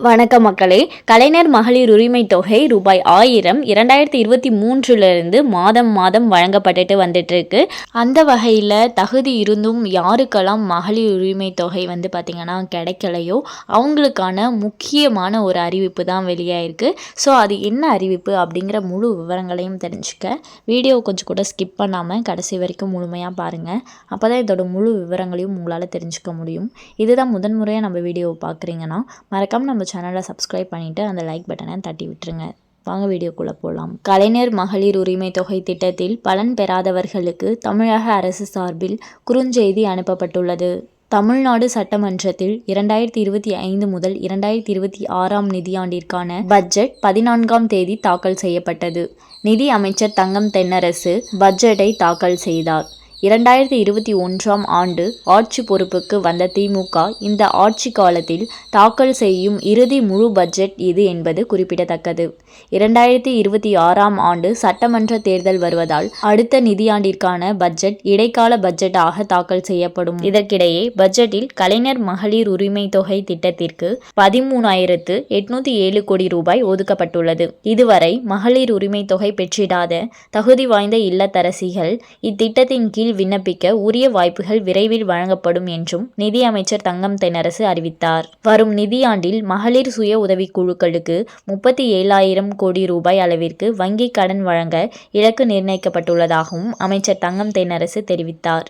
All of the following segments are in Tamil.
வணக்கம் மக்களே. கலைஞர் மகளிர் உரிமை தொகை ரூபாய் 1000 2023 மாதம் மாதம் வழங்கப்பட்டுட்டு வந்துட்டு இருக்கு. அந்த வகையில் தகுதி இருந்தும் யாருக்கெல்லாம் மகளிர் உரிமை தொகை பார்த்திங்கன்னா கிடைக்கலையோ அவங்களுக்கான முக்கியமான ஒரு அறிவிப்பு தான் வெளியாயிருக்கு. ஸோ அது என்ன அறிவிப்பு அப்படிங்கிற முழு விவரங்களையும் தெரிஞ்சுக்க வீடியோ கொஞ்சம் கூட ஸ்கிப் பண்ணாமல் கடைசி வரைக்கும் முழுமையாக பாருங்கள். அப்போ தான் இதோட முழு விவரங்களையும் உங்களால் தெரிஞ்சுக்க முடியும். இதுதான் முதன்முறையாக நம்ம வீடியோவை பார்க்குறீங்கன்னா மறக்காமல் நம்ம சேனலை சப்ஸ்கிரைப் பண்ணிவிட்டு அந்த லைக் பட்டனை தட்டி விட்டுருங்க. வாங்க வீடியோக்குள்ளே போகலாம். கலைஞர் மகளிர் உரிமை தொகை திட்டத்தில் பலன் பெறாதவர்களுக்கு தமிழக அரசு சார்பில் குறுஞ்செய்தி அனுப்பப்பட்டுள்ளது. தமிழ்நாடு சட்டமன்றத்தில் 2025 முதல் 2026 நிதியாண்டிற்கான பட்ஜெட் 14ஆம் தேதி தாக்கல் செய்யப்பட்டது. நிதி அமைச்சர் தங்கம் தென்னரசு பட்ஜெட்டை தாக்கல் செய்தார். 2021 ஆண்டு ஆட்சி பொறுப்புக்கு வந்த திமுக இந்த ஆட்சி காலத்தில் தாக்கல் செய்யும் இறுதி முழு பட்ஜெட் இது என்பது குறிப்பிடத்தக்கது. 2026 ஆண்டு சட்டமன்ற தேர்தல் வருவதால் அடுத்த நிதியாண்டிற்கான பட்ஜெட் இடைக்கால பட்ஜெட்டாக தாக்கல் செய்யப்படும். இதற்கிடையே பட்ஜெட்டில் கலைஞர் மகளிர் உரிமை தொகை திட்டத்திற்கு 13,807 கோடி ரூபாய் ஒதுக்கப்பட்டுள்ளது. இதுவரை மகளிர் உரிமை தொகை பெற்றிடாத தகுதி வாய்ந்த இல்லத்தரசிகள் இத்திட்டத்தின் கீழ் விண்ணப்பிக்க உரிய வாய்ப்புகள் விரைவில் வழங்கப்படும் என்றும் நிதி அமைச்சர் தங்கம் தென்னரசு அறிவித்தார். வரும் நிதியாண்டில் மகளிர் சுய உதவிக் குழுக்களுக்கு 37,000 கோடி ரூபாய் அளவிற்கு வங்கி கடன் வழங்க இலக்கு நிர்ணயிக்கப்பட்டுள்ளதாகவும் அமைச்சர் தங்கம் தென்னரசு தெரிவித்தார்.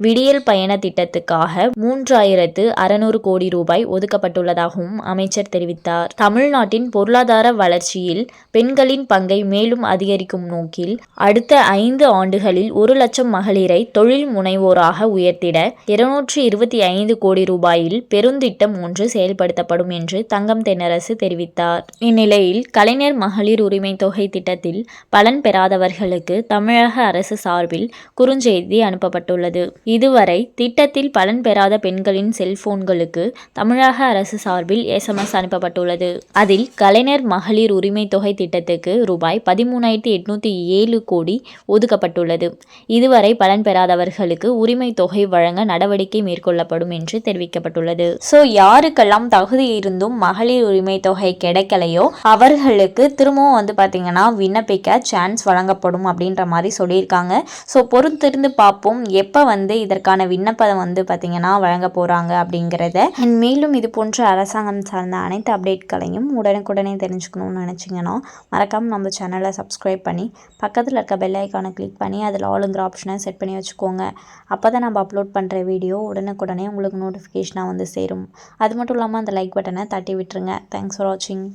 விடியல் பயண திட்டத்துக்காக 3,600 கோடி ரூபாய் ஒதுக்கப்பட்டுள்ளதாகவும் அமைச்சர் தெரிவித்தார். தமிழ்நாட்டின் பொருளாதார வளர்ச்சியில் பெண்களின் பங்கை மேலும் அதிகரிக்கும் நோக்கில் அடுத்த 5 ஆண்டுகளில் 1 லட்சம் மகளிரை தொழில் முனைவோராக உயர்த்திட 225 கோடி ரூபாயில் பெருந்திட்டம் ஒன்று செயல்படுத்தப்படும் என்று தங்கம் தென்னரசு தெரிவித்தார். இந்நிலையில் கலைஞர் மகளிர் உரிமை தொகை திட்டத்தில் பலன் பெறாதவர்களுக்கு தமிழக அரசு சார்பில் குறுஞ்செய்தி அனுப்பப்பட்டுள்ளது. இதுவரை திட்டத்தில் பலன் பெறாத பெண்களின் செல்போன்களுக்கு தமிழக அரசு சார்பில் SMS அனுப்பப்பட்டுள்ளது. அதில் கலைஞர் மகளிர் உரிமை தொகை திட்டத்துக்கு ரூபாய் 13,807 கோடி ஒதுக்கப்பட்டுள்ளது. இதுவரை பலன் பெறாதவர்களுக்கு உரிமை தொகை வழங்க நடவடிக்கை மேற்கொள்ளப்படும் என்று தெரிவிக்கப்பட்டுள்ளது. ஸோ யாருக்கெல்லாம் தகுதி இருந்தும் மகளிர் உரிமை தொகை கிடைக்கலையோ அவர்களுக்கு திரும்பவும் பார்த்தீங்கன்னா விண்ணப்பிக்க சான்ஸ் வழங்கப்படும் அப்படின்ற மாதிரி சொல்லியிருக்காங்க. ஸோ பொறுத்திருந்து பார்ப்போம் எப்போ இதற்கான விண்ணப்பம் பார்த்தீங்கன்னா வழங்க போகிறாங்க அப்படிங்கிறத. மேலும் இது போன்ற அரசாங்கம் சார்ந்த அனைத்து அப்டேட்களையும் உடனுக்குடனே தெரிஞ்சுக்கணும்னு நினச்சிங்கன்னா மறக்காமல் நம்ம சேனலை சப்ஸ்கிரைப் பண்ணி பக்கத்தில் இருக்க பெல் ஐக்கானை கிளிக் பண்ணி அதில் ஆளுங்கிற ஆப்ஷனை செட் பண்ணி வச்சுக்கோங்க. அப்போ தான் நம்ம அப்லோட் பண்ணுற வீடியோ உடனுக்குடனே உங்களுக்கு நோட்டிஃபிகேஷனாக சேரும். அது மட்டும் இல்லாமல் அந்த லைக் பட்டனை தட்டி விட்டுருங்க. தேங்க்ஸ் ஃபார் வாட்சிங்.